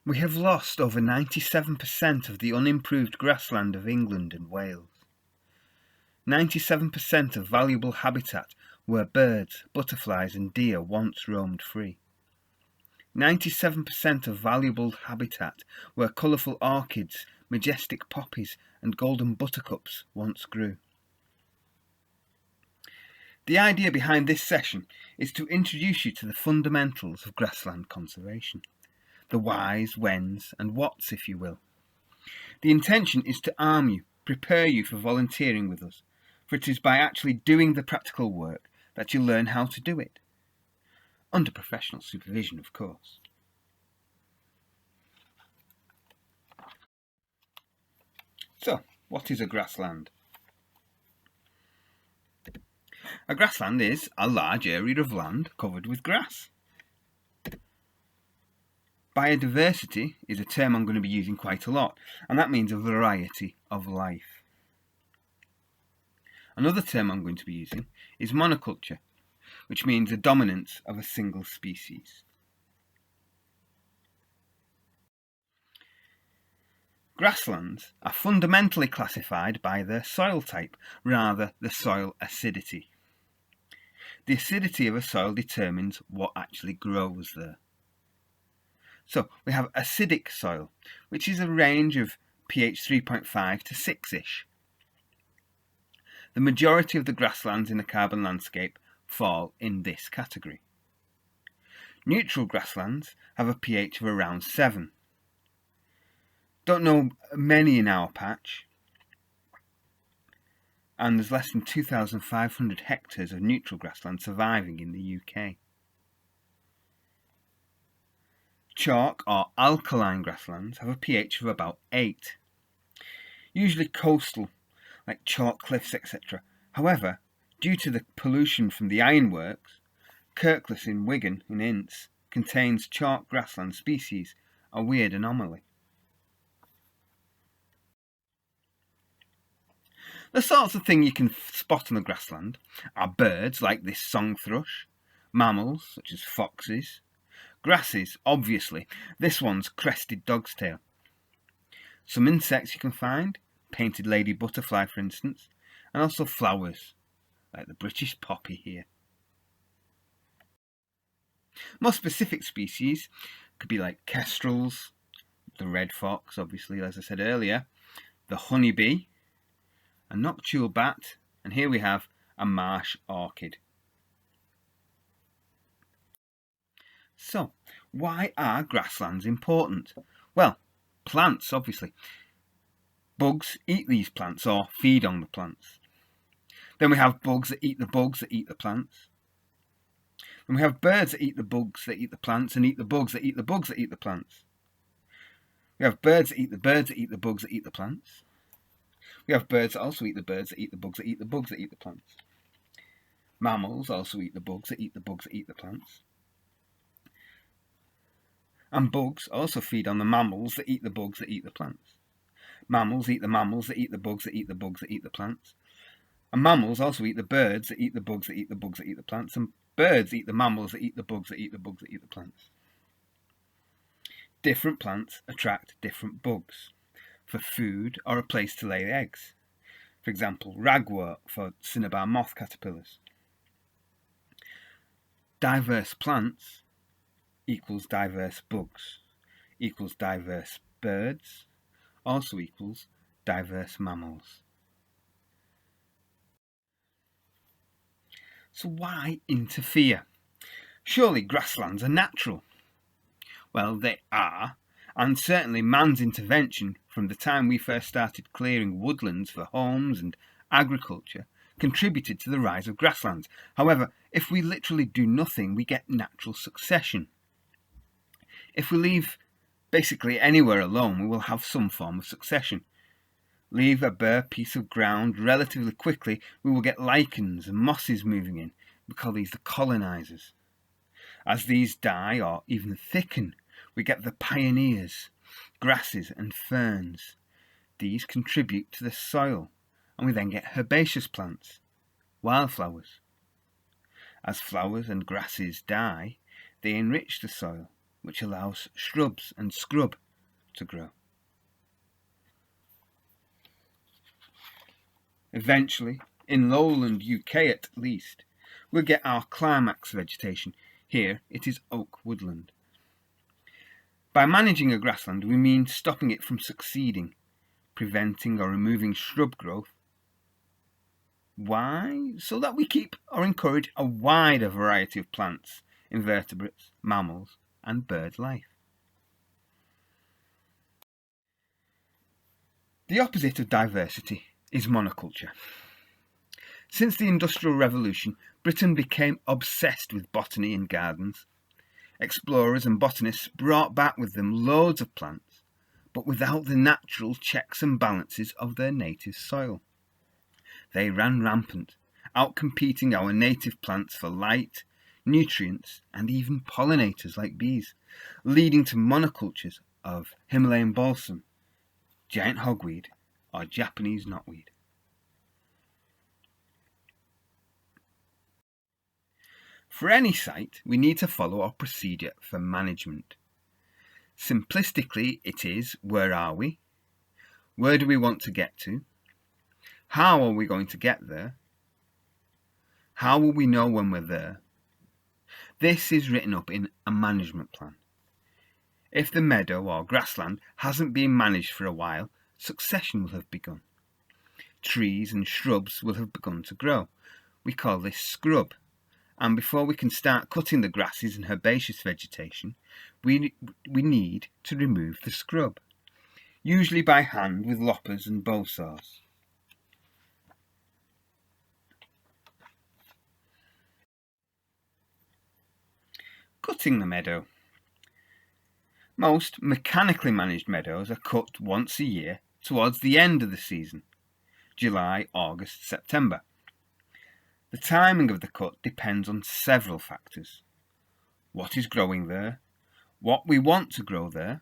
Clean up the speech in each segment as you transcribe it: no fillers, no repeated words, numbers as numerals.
We have lost over 97% of the unimproved grassland of England and Wales. 97% of valuable habitat where birds, butterflies and deer once roamed free. 97% of valuable habitat where colourful orchids, majestic poppies and golden buttercups once grew. The idea behind this session is to introduce you to the fundamentals of grassland conservation. The whys, whens and whats, if you will. The intention is to arm you, prepare you for volunteering with us, for it is by actually doing the practical work that you learn how to do it. Under professional supervision, of course. So, what is a grassland? A grassland is a large area of land covered with grass. Biodiversity is a term I'm going to be using quite a lot, and that means a variety of life. Another term I'm going to be using is monoculture, which means the dominance of a single species. Grasslands are fundamentally classified by their soil type, rather the soil acidity. The acidity of a soil determines what actually grows there. So we have acidic soil, which is a range of pH 3.5 to 6-ish. The majority of the grasslands in the carbon landscape fall in this category. Neutral grasslands have a pH of around 7. Don't know many in our patch, and there's less than 2,500 hectares of neutral grassland surviving in the UK. Chalk or alkaline grasslands have a pH of about 8, usually coastal, like chalk cliffs, etc. However, due to the pollution from the ironworks, Kirklees in Wigan, in Ince, contains chalk grassland species, a weird anomaly. The sorts of thing you can spot on the grassland are birds like this song thrush, mammals such as foxes, grasses, obviously, this one's crested dog's tail. Some insects you can find, painted lady butterfly for instance, and also flowers, like the British poppy here. More specific species could be like kestrels, the red fox, obviously, as I said earlier, the honeybee, a nocturnal bat, and here we have a marsh orchid. So, why are grasslands important? Well, plants, obviously. Bugs eat these plants or feed on the plants. Then we have bugs that eat the bugs that eat the plants. Then we have birds that eat the bugs that eat the plants and eat the bugs that eat the bugs that eat the plants. We have birds that eat the birds that eat the bugs that eat the plants. We have birds that also eat the birds that eat the bugs that eat the bugs that eat the plants. Mammals also eat the bugs that eat the bugs that eat the plants. And bugs also feed on the mammals that eat the bugs that eat the plants. Mammals eat the mammals that eat the bugs that eat the bugs that eat the plants. And mammals also eat the birds that eat the bugs that eat the bugs that eat the plants. And birds eat the mammals that eat the bugs that eat the bugs that eat the plants. Different plants attract different bugs for food or a place to lay eggs. For example, ragwort for cinnabar moth caterpillars. Diverse plants equals diverse bugs, equals diverse birds, also equals diverse mammals. So why interfere? Surely grasslands are natural. Well, they are, and certainly man's intervention from the time we first started clearing woodlands for homes and agriculture contributed to the rise of grasslands. However, if we literally do nothing, we get natural succession. If we leave basically anywhere alone, we will have some form of succession. Leave a bare piece of ground relatively quickly, we will get lichens and mosses moving in. We call these the colonizers. As these die or even thicken, we get the pioneers, grasses and ferns. These contribute to the soil, and we then get herbaceous plants, wildflowers. As flowers and grasses die, they enrich the soil, which allows shrubs and scrub to grow. Eventually, in lowland UK at least, we'll get our climax vegetation. Here it is oak woodland. By managing a grassland, we mean stopping it from succeeding, preventing or removing shrub growth. Why? So that we keep or encourage a wider variety of plants, invertebrates, mammals, and bird life. The opposite of diversity is monoculture. Since the Industrial Revolution, Britain became obsessed with botany and gardens. Explorers and botanists brought back with them loads of plants, but without the natural checks and balances of their native soil. They ran rampant, outcompeting our native plants for light, nutrients, and even pollinators like bees, leading to monocultures of Himalayan balsam, giant hogweed, or Japanese knotweed. For any site, we need to follow a procedure for management. Simplistically, it is, where are we? Where do we want to get to? How are we going to get there? How will we know when we're there? This is written up in a management plan. If the meadow or grassland hasn't been managed for a while, succession will have begun. Trees and shrubs will have begun to grow. We call this scrub. And before we can start cutting the grasses and herbaceous vegetation, we need to remove the scrub, usually by hand with loppers and bow saws. Cutting the meadow. Most mechanically managed meadows are cut once a year towards the end of the season, July, August, September. The timing of the cut depends on several factors. What is growing there, what we want to grow there,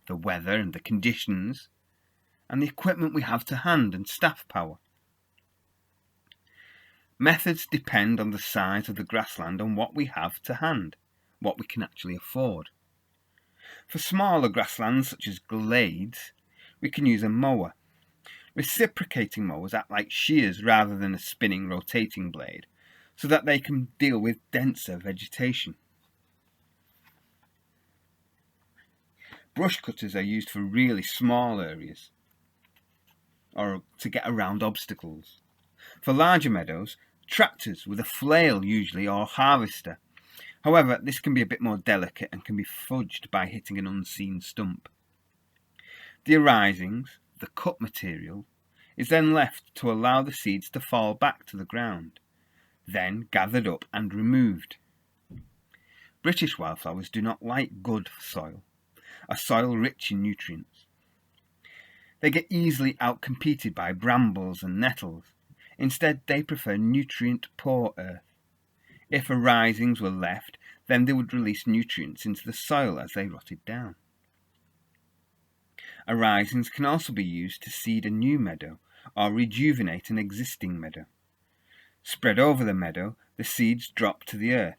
the weather and the conditions, and the equipment we have to hand and staff power. Methods depend on the size of the grassland and what we have to hand, what we can actually afford. For smaller grasslands such as glades, we can use a mower. Reciprocating mowers act like shears rather than a spinning, rotating blade, so that they can deal with denser vegetation. Brush cutters are used for really small areas, or to get around obstacles. For larger meadows, tractors with a flail usually, or harvester. However, this can be a bit more delicate and can be fudged by hitting an unseen stump. The arisings, the cut material, is then left to allow the seeds to fall back to the ground, then gathered up and removed. British wildflowers do not like good soil, a soil rich in nutrients. They get easily outcompeted by brambles and nettles. Instead, they prefer nutrient-poor earth. If arisings were left, then they would release nutrients into the soil as they rotted down. Arisings can also be used to seed a new meadow or rejuvenate an existing meadow. Spread over the meadow, the seeds drop to the earth.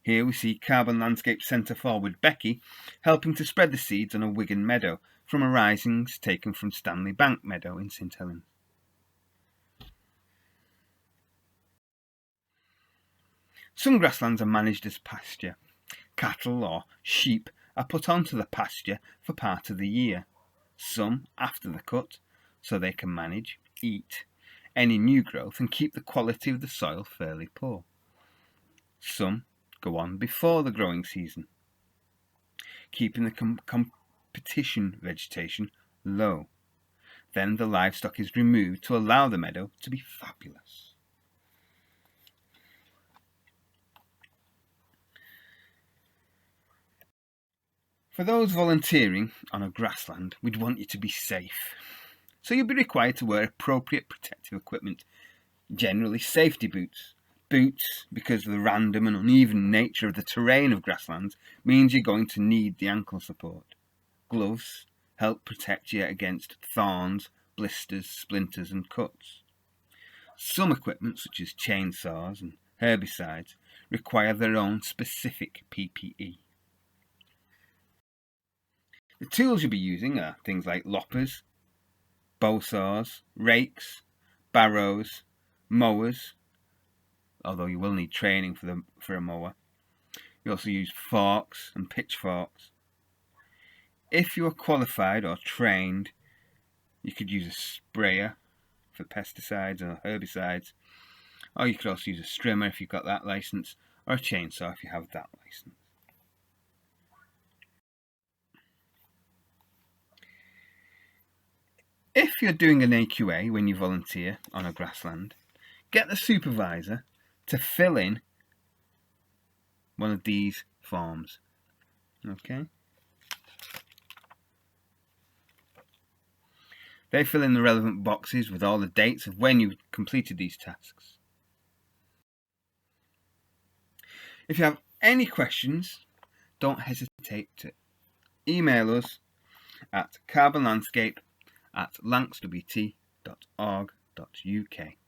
Here we see Carbon Landscape Centre forward Becky helping to spread the seeds on a Wigan meadow from arisings taken from Stanley Bank Meadow in St Helens. Some grasslands are managed as pasture. Cattle or sheep are put onto the pasture for part of the year. Some after the cut, so they can manage, eat any new growth and keep the quality of the soil fairly poor. Some go on before the growing season, keeping the competition vegetation low. Then the livestock is removed to allow the meadow to be fabulous. For those volunteering on a grassland, we'd want you to be safe. So you'll be required to wear appropriate protective equipment, generally safety boots. Boots, because of the random and uneven nature of the terrain of grasslands, means you're going to need the ankle support. Gloves help protect you against thorns, blisters, splinters and cuts. Some equipment, such as chainsaws and herbicides, require their own specific PPE. The tools you'll be using are things like loppers, bow saws, rakes, barrows, mowers, although you will need training for a mower. You also use forks and pitchforks. If you are qualified or trained, you could use a sprayer for pesticides or herbicides, or you could also use a strimmer if you've got that license, or a chainsaw if you have that license. If you're doing an AQA when you volunteer on a grassland, get the supervisor to fill in one of these forms. Okay? They fill in the relevant boxes with all the dates of when you completed these tasks. If you have any questions, don't hesitate to email us at carbonlandscape@lancswt.org.uk.